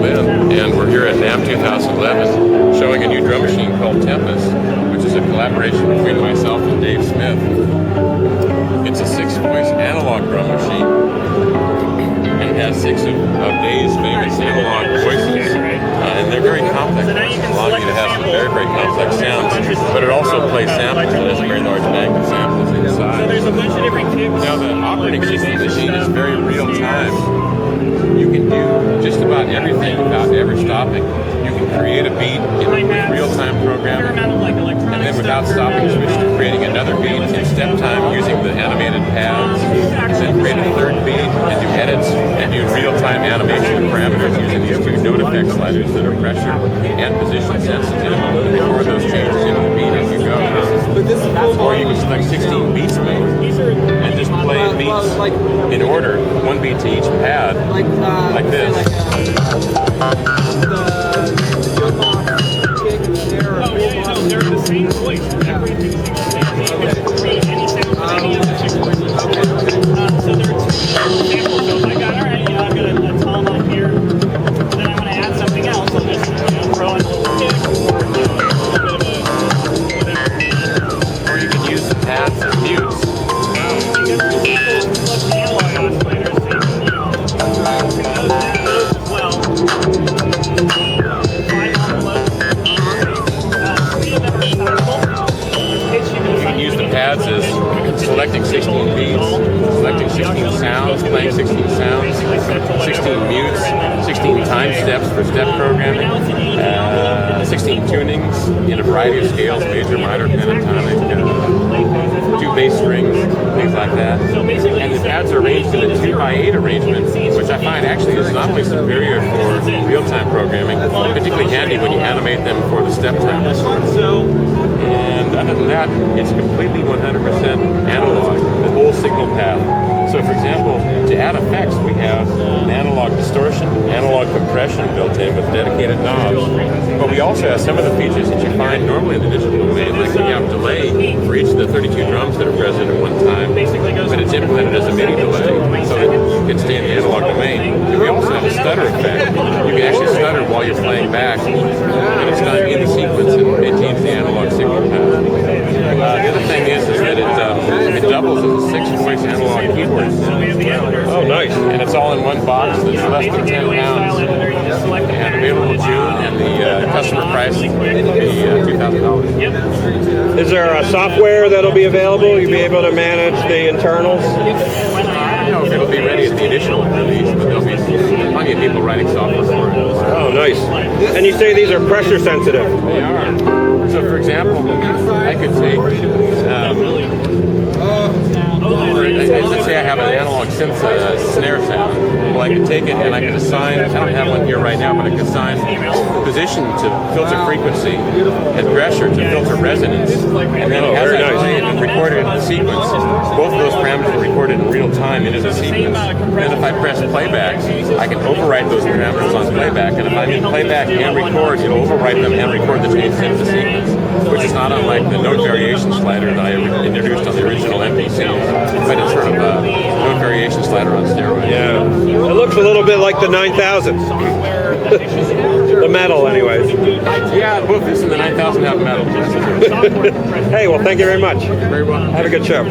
Linn, and we're here at NAMM 2011 showing a new drum machine called Tempest, which is a collaboration between myself and Dave Smith. It's a 6-voice analog drum machine, and it has 6 of Dave's famous analog voices, and they're very complex, allowing you to have some very, very complex sounds, but it also plays samples. It has a very large bank of samples inside. Now the operating system of the machine is very real time. You can do just about everything without ever stopping. You can create a beat in real-time programming, and then without stopping switch to creating another beat in step time using the animated pads, and then create a third beat and do edits and do real-time animation parameters using these 2 note effect sliders that are pressure and position sensitive, and record those changes into the beat as you go. Or you can select 16 beats made and just play beats in order, 1 beat to each pad, like this. They're the same voice. Everything's the same. You can create any sound with any other 6 voices. So there are 2 samples. So if I got, alright, I've got a tom on here, then I want to add something else. I'll just throw in a little kick or a little bit of a whatever. Or you can use the pads as mutes. You can select the analog oscillators and, those as well. 5 envelopes. You can use the pads as selecting 16 beats, selecting 16 sounds, playing 16 sounds, 16 mutes, 16 time steps for step programming, 16 tunings in a variety of scales, major, minor, pentatonic, 2 bass strings, things like that. And the pads are arranged in a 2x8 arrangement, which I find actually is not only superior for real-time programming, particularly handy when you animate them for the step time. And other than that, it's completely 100% analog, the whole signal path. So for example, to add effects, we have an analog distortion, analog compression built in with dedicated knobs. But we also have some of the features that you find normally in the digital domain, like we have delay for each of the 32 drums that are present at one time, but it's implemented as a MIDI delay, so that you can stay in the analog domain. And we also have a stutter effect. You can actually stutter while you're playing back, and it's done in the sequence and maintains the analog signal path. The other thing is that it doubles as a 6-voice analog keyboard. Oh, nice. And it's all in one box that's less than 10 pounds. And available in June, and the customer price will be $2,000. Is there a software that'll be available? You'll be able to manage the internals? I don't know if it'll be ready at the initial release, but there'll be plenty of people writing software for it. Oh, nice. And you say these are pressure sensitive? They are. So, for example, I could take, let's say I have an analog synth snare sound. Well, I could take it and I could assign, I don't have one here right now, but I could assign position to filter frequency and pressure to filter resonance. And then as I play it and record it in the sequence, both of those parameters are recorded in real time into the sequence. And if I press playback, I can overwrite those parameters on playback. And if I'm in playback and record, it'll overwrite them and record the changes into the sequence, which is not unlike the note variation slider that I introduced on the original MPC. But it's sort of a note variation slider on steroids. Yeah. It looks a little bit like the 9000. The metal, anyways. Yeah, both this and the 9000 have metal. Hey, well, thank you very much. You're very welcome. Have a good show.